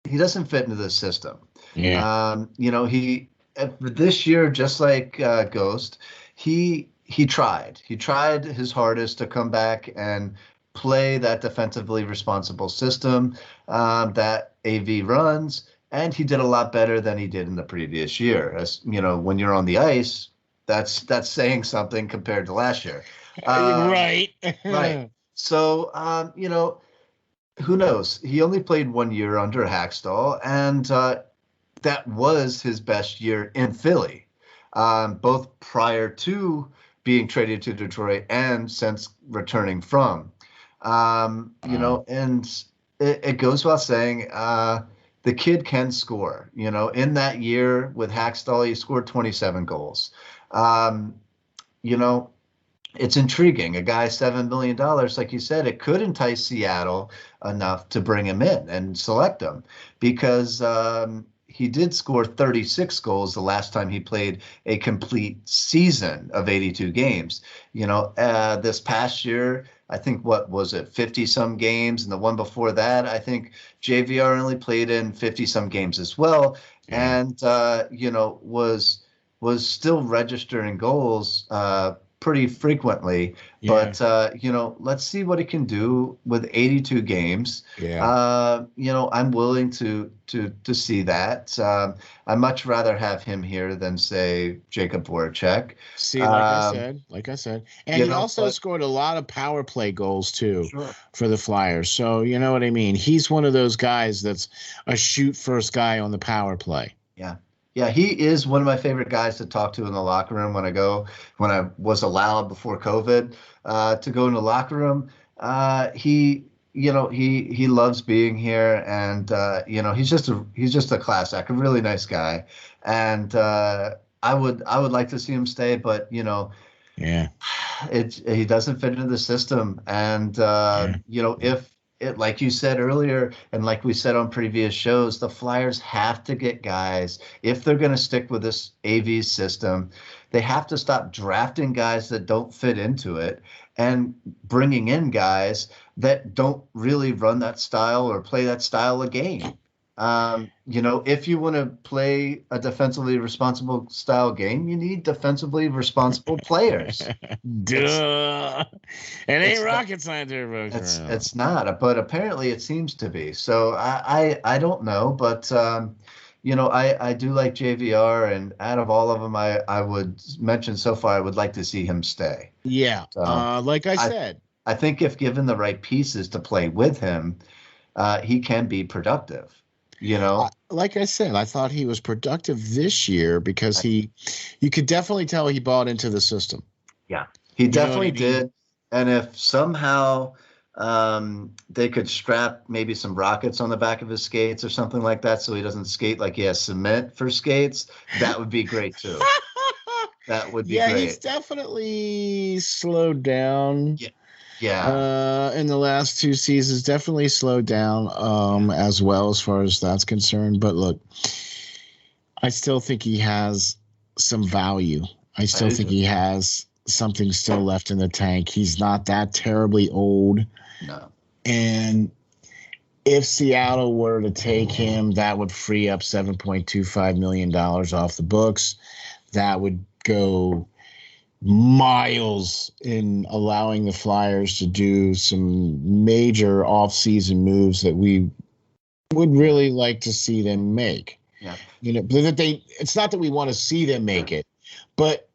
fit into the system. Yeah. He this year, just like Ghost, he tried his hardest to come back and play that defensively responsible system that AV runs. And he did a lot better than he did in the previous year. As when you're on the ice, that's saying something compared to last year. Right. Right. So, who knows? He only played 1 year under Hackstall, and that was his best year in Philly, both prior to being traded to Detroit and since returning from. And it goes without saying, the kid can score. In that year with Hackstall, he scored 27 goals. It's intriguing. A guy $7 million, like you said, it could entice Seattle enough to bring him in and select him, because he did score 36 goals the last time he played a complete season of 82 games. This past year, I think, what was it, 50-some games, and the one before that, I think JVR only played in 50-some games as well, and was still registering goals pretty frequently. Yeah. But let's see what he can do with 82 games. Yeah. I'm willing to see that. I'd much rather have him here than, say, Jacob Voracek. See, like I said, and he also scored a lot of power play goals too. Sure. For the Flyers. So you know what I mean. He's one of those guys that's a shoot first guy on the power play. Yeah. Yeah, he is one of my favorite guys to talk to in the locker room when I was allowed before COVID to go in the locker room. He loves being here, and he's just a class act, a really nice guy, and I would like to see him stay, but he doesn't fit into the system, and if like you said earlier, and like we said on previous shows, the Flyers have to get guys, if they're going to stick with this AV system, they have to stop drafting guys that don't fit into it and bringing in guys that don't really run that style or play that style of game. If you want to play a defensively responsible style game, you need defensively responsible players. Duh. It ain't rocket science there, folks. It's not, but apparently it seems to be. So I don't know, but I do like JVR, and out of all of them, I would mention so far, I would like to see him stay. Yeah, so, like I said. I think if given the right pieces to play with him, he can be productive. Like I said, I thought he was productive this year because you could definitely tell he bought into the system. Yeah, he definitely did. And if somehow they could strap maybe some rockets on the back of his skates or something like that, so he doesn't skate like he has cement for skates, that would be great too. That would be great. Yeah, he's definitely slowed down. Yeah. In the last 2 seasons, definitely slowed down as well as far as that's concerned. But look, I still think he has some value. I still think he has something still left in the tank. He's not that terribly old. No. And if Seattle were to take him, that would free up $7.25 million off the books. That would go miles in allowing the Flyers to do some major off-season moves that we would really like to see them make. Yeah. But it's not that we want to see them make it, but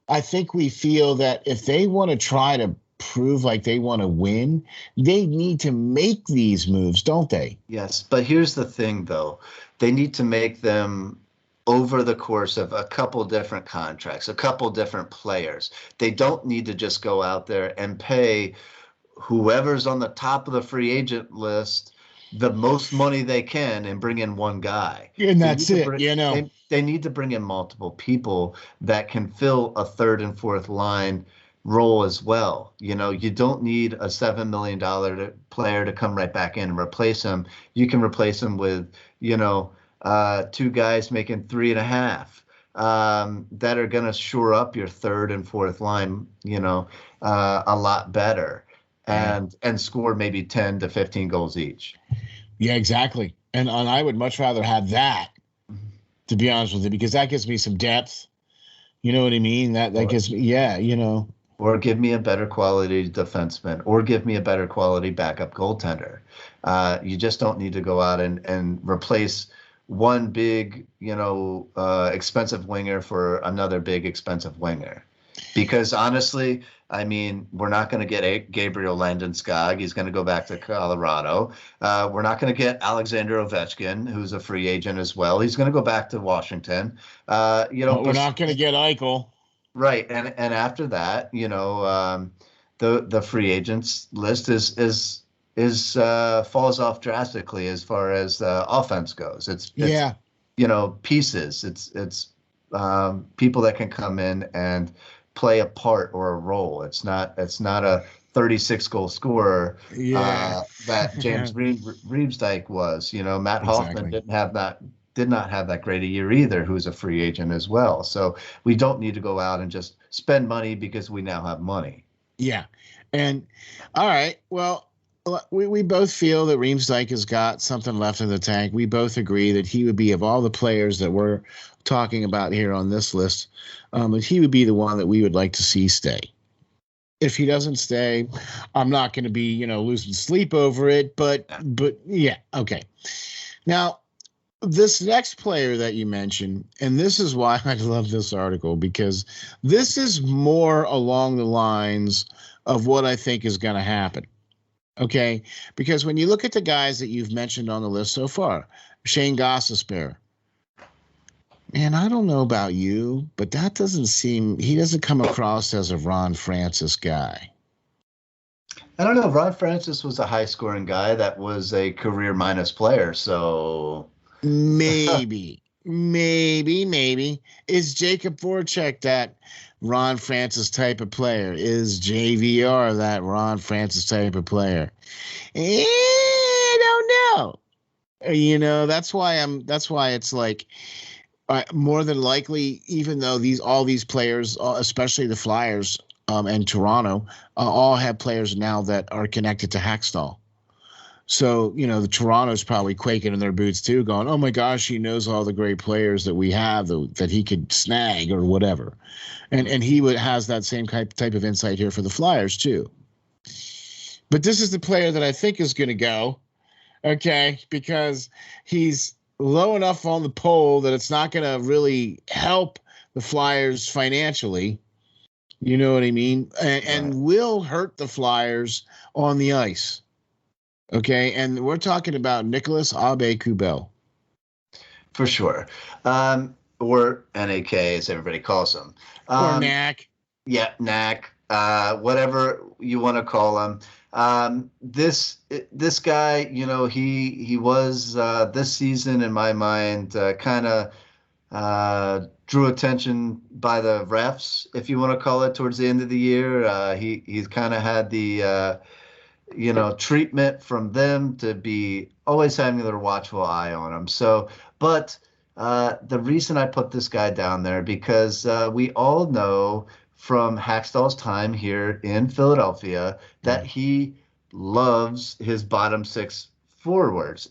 I think we feel that if they want to try to prove like they want to win, they need to make these moves, don't they? Yes, but here's the thing, though. They need to make them over the course of a couple different contracts, a couple different players. They don't need to just go out there and pay whoever's on the top of the free agent list the most money they can and bring in one guy. And that's it. They need to bring in multiple people that can fill a third and fourth line role as well. You don't need a $7 million player to come right back in and replace him. You can replace him with, 2 guys making 3.5 that are going to shore up your third and fourth line, a lot better and score maybe 10 to 15 goals each. Yeah, exactly. And I would much rather have that, to be honest with you, because that gives me some depth. You know what I mean? That gives me, Or give me a better quality defenseman, or give me a better quality backup goaltender. You just don't need to go out and replace one big, expensive winger for another big expensive winger. Because honestly, I mean, we're not going to get Gabriel Landeskog. He's going to go back to Colorado. We're not going to get Alexander Ovechkin, who's a free agent as well. He's going to go back to Washington. We're not going to get Eichel. Right, and after that, the free agents list is falls off drastically as far as offense goes. It's pieces. It's people that can come in and play a part or a role. It's not a 36 goal scorer that James Reebsdyke was. Matt Hoffman did not have that great a year either, who's a free agent as well. So we don't need to go out and just spend money because we now have money. Yeah. And all right, well, we both feel that Reebsdyke has got something left in the tank. We both agree that he would be, of all the players that we're talking about here on this list, he would be the one that we would like to see stay. If he doesn't stay, I'm not going to be, losing sleep over it, but yeah. Okay. Now, this next player that you mentioned, and this is why I love this article, because this is more along the lines of what I think is going to happen. Okay, because when you look at the guys that you've mentioned on the list so far, Shane Gosselsberger, man, I don't know about you, but he doesn't come across as a Ron Francis guy. I don't know. Ron Francis was a high-scoring guy that was a career minus player, so maybe. Is Jacob Voracek that Ron Francis type of player? Is JVR that Ron Francis type of player? That's why it's like more than likely, even though all these players, especially the Flyers and Toronto, all have players now that are connected to Hackstall. So, the Toronto's probably quaking in their boots too, going, oh my gosh, he knows all the great players that we have that he could snag or whatever. And he has that same type of insight here for the Flyers too. But this is the player that I think is going to go, okay, because he's low enough on the poll that it's not going to really help the Flyers financially. You know what I mean? And will hurt the Flyers on the ice. Okay, and we're talking about Nicholas Obel. For sure. Or NAK, as everybody calls him. Or Knack. Yeah, Knack. Whatever you want to call him. This guy, he was this season, in my mind, kind of drew attention by the refs, if you want to call it, towards the end of the year. He's kind of had the treatment from them to be always having their watchful eye on him. So, but the reason I put this guy down there, because we all know from Hackstall's time here in Philadelphia that he loves his bottom six forwards,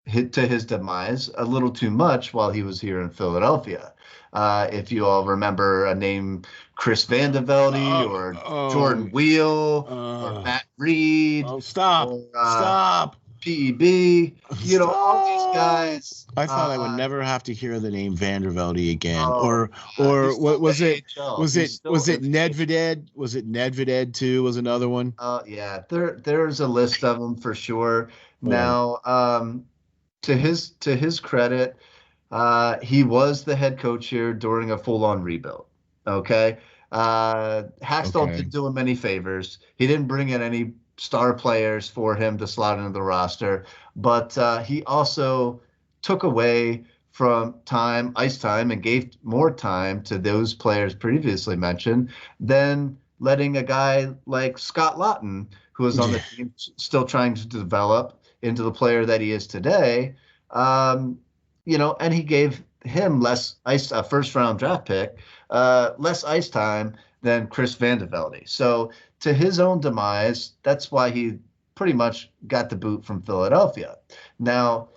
to his demise a little too much while he was here in Philadelphia. If you all remember a name, Chris Vandevelde or Jordan Wheel or Matt Reed. Oh, stop. Or, Stop. PEB. All these guys. I thought I would never have to hear the name Vandevelde again. Or what was it? AHL. Was it Nedved? Was it Nedved too? Was another one? Yeah. There's a list of them for sure. Now, to his credit, he was the head coach here during a full-on rebuild. Okay. Hackstall didn't do him any favors. He didn't bring in any star players for him to slot into the roster, but he also took away from ice time, and gave more time to those players previously mentioned than letting a guy like Scott Laughton, who was on the team, still trying to develop into the player that he is today. And he gave him less ice, a first-round draft pick, less ice time than Chris Vandevelde. So to his own demise, that's why he pretty much got the boot from Philadelphia. Now,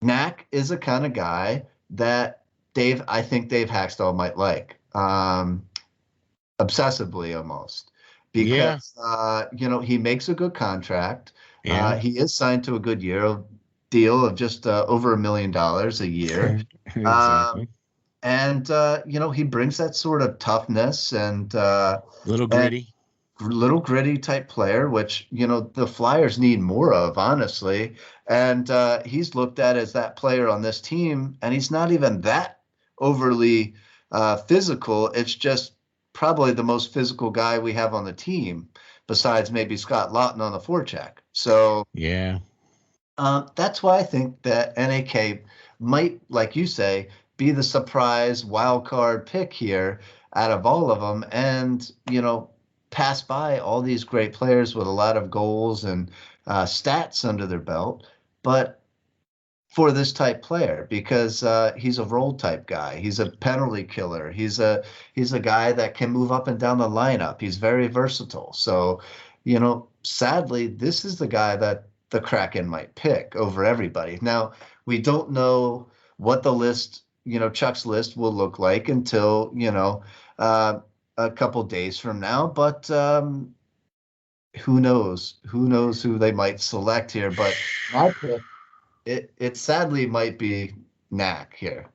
Knack is a kind of guy that I think Dave Hackstall might like, obsessively almost, because he makes a good contract. Yeah. He is signed to a good deal of just over $1 million a year. Exactly. And he brings that sort of toughness and little gritty type player, which the Flyers need more of, honestly. And he's looked at as that player on this team, and he's not even that overly physical. It's just probably the most physical guy we have on the team, besides maybe Scott Laughton on the forecheck. So yeah. That's why I think that NAK might, like you say, be the surprise wild card pick here out of all of them, and pass by all these great players with a lot of goals and stats under their belt, but for this type player, because he's a role type guy, he's a penalty killer, he's a guy that can move up and down the lineup, he's very versatile. So sadly, this is the guy that the Kraken might pick over everybody. Now, we don't know what the list, Chuck's list will look like until, a couple days from now, but who knows? Who knows who they might select here? But my pick, it sadly might be Knack here.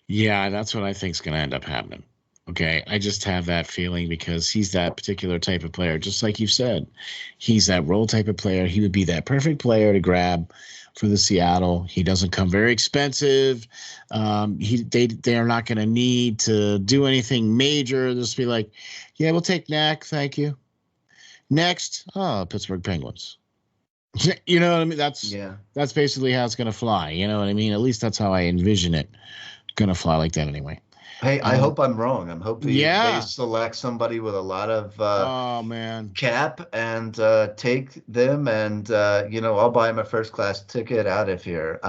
Yeah, that's what I think is going to end up happening. Okay, I just have that feeling because he's that particular type of player. Just like you said, he's that role type of player. He would be that perfect player to grab for the Seattle. He doesn't come very expensive. They are not going to need to do anything major. Just be like, yeah, we'll take Knack, thank you. Next, Pittsburgh Penguins. You know what I mean? That's basically how it's going to fly. You know what I mean? At least that's how I envision it going to fly like that anyway. Hey, I hope I'm wrong. I'm hoping they Yeah. select somebody with a lot of Oh man. cap and take them, and I'll buy them a first class ticket out of here.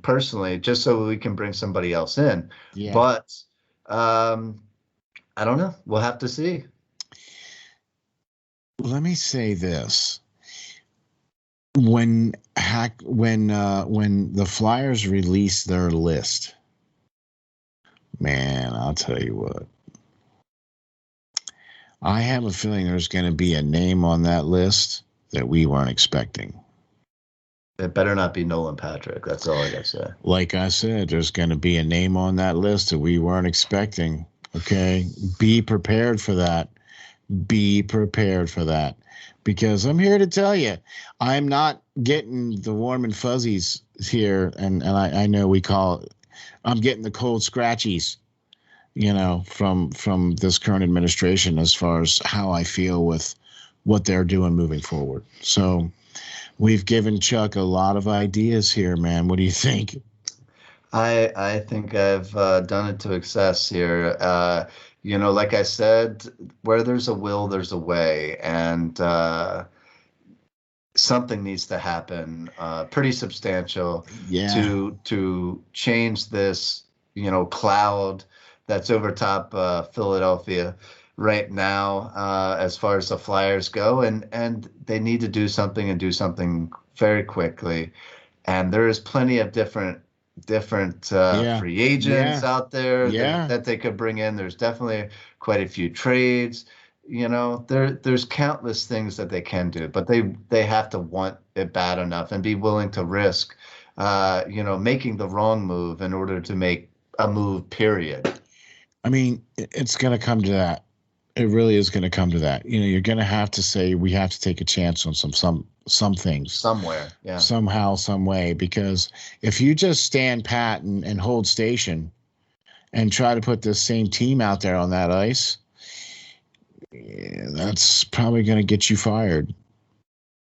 Personally, just so we can bring somebody else in. Yeah. But I don't know. We'll have to see. Let me say this. When the Flyers release their list, man, I'll tell you what. I have a feeling there's going to be a name on that list that we weren't expecting. It better not be Nolan Patrick. That's all I got to say. Like I said, there's going to be a name on that list that we weren't expecting. Okay. Be prepared for that. Be prepared for that. Because I'm here to tell you, I'm not getting the warm and fuzzies here. And I know we call it, I'm getting the cold scratchies, from this current administration as far as how I feel with what they're doing moving forward. So we've given Chuck a lot of ideas here, man. What do you think? I think I've done it to excess here. Like I said, where there's a will, there's a way, and something needs to happen, pretty substantial, to change this, cloud that's over top Philadelphia right now, as far as the Flyers go, and they need to do something and do something very quickly. And there is plenty of different free agents out there that they could bring in. There's definitely quite a few trades. There's countless things that they can do, but they have to want it bad enough and be willing to risk, making the wrong move in order to make a move, period. I mean, it's going to come to that. It really is going to come to that. You're going to have to say we have to take a chance on some things somewhere, somehow, some way, because if you just stand pat and hold station and try to put this same team out there on that ice, that's probably going to get you fired.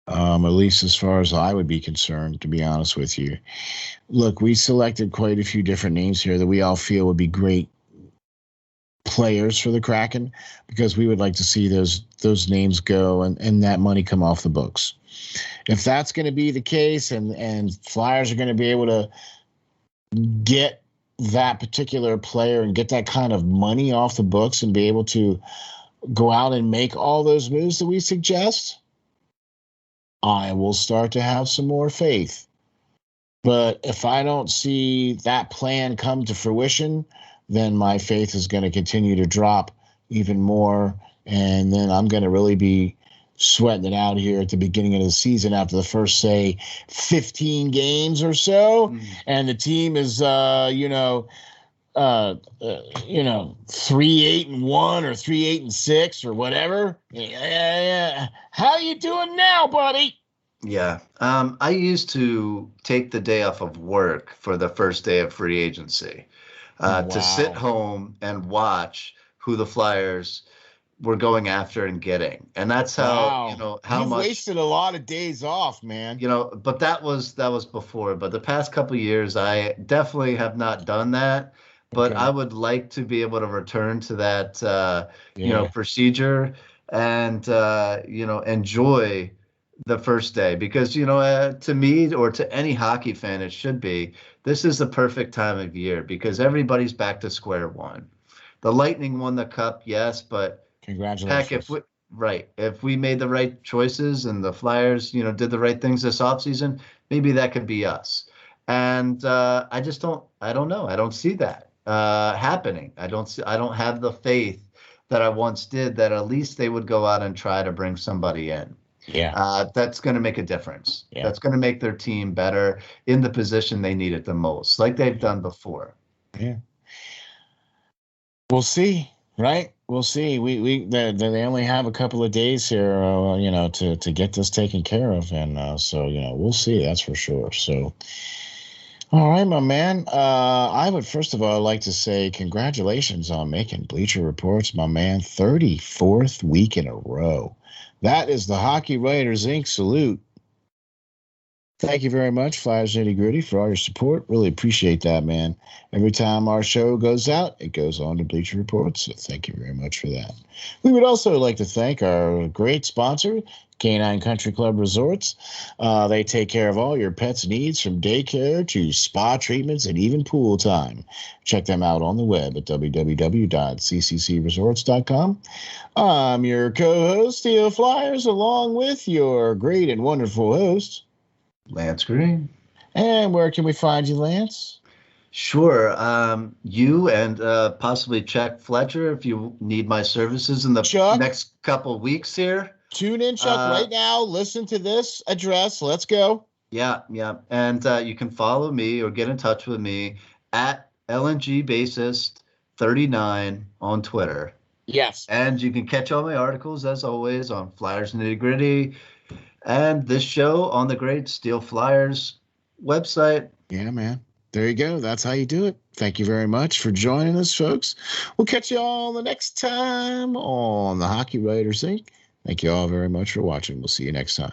At least as far as I would be concerned, to be honest with you. Look, we selected quite a few different names here that we all feel would be great players for the Kraken, because we would like to see those names go and that money come off the books. If that's going to be the case and Flyers are going to be able to get that particular player and get that kind of money off the books and be able to go out and make all those moves that we suggest, I will start to have some more faith. But if I don't see that plan come to fruition, then my faith is going to continue to drop even more. And then I'm going to really be sweating it out here at the beginning of the season after the first, say, 15 games or so. Mm. And the team is, 3-8-1 or 3-8-6 or whatever. Yeah. How you doing now, buddy? Yeah. I used to take the day off of work for the first day of free agency. To sit home and watch who the Flyers were going after and getting. And that's how, how You've much wasted a lot of days off, man. But that was before. But the past couple of years, I definitely have not done that. But I would like to be able to return to that, procedure and, enjoy the first day, because, to me or to any hockey fan, it should be, this is the perfect time of year because everybody's back to square one. The Lightning won the cup, yes, but congratulations. Heck, if we made the right choices and the Flyers, did the right things this offseason, maybe that could be us. And I don't know. I don't see that happening. I don't have the faith that I once did that at least they would go out and try to bring somebody in. Yeah. That's going to make a difference. Yeah. That's going to make their team better in the position they need it the most, like they've done before. Yeah. We'll see, right? We'll see. They only have a couple of days here, to get this taken care of. And so, we'll see. That's for sure. So, all right, my man. I would first of all like to say congratulations on making Bleacher Reports, my man. 34th week in a row. That is the Hockey Writers Inc. salute. Thank you very much, Flyers Nitty Gritty, for all your support. Really appreciate that, man. Every time our show goes out, it goes on to Bleacher Report, so thank you very much for that. We would also like to thank our great sponsor, Canine Country Club Resorts. They take care of all your pets' needs, from daycare to spa treatments and even pool time. Check them out on the web at www.cccresorts.com. I'm your co-host, SteelFlyers, along with your great and wonderful host, Lance Green. And where can we find you, Lance? Sure. You and possibly Chuck Fletcher, if you need my services in the next couple weeks here. Tune in, Chuck, right now. Listen to this address. Let's go. Yeah. And you can follow me or get in touch with me at LNGBassist39 on Twitter. Yes. And you can catch all my articles, as always, on Flyers Nitty Gritty and this show on the great SteelFlyers website. Yeah, man. There you go. That's how you do it. Thank you very much for joining us, folks. We'll catch you all the next time on the Hockey Writers Inc. Thank you all very much for watching. We'll see you next time.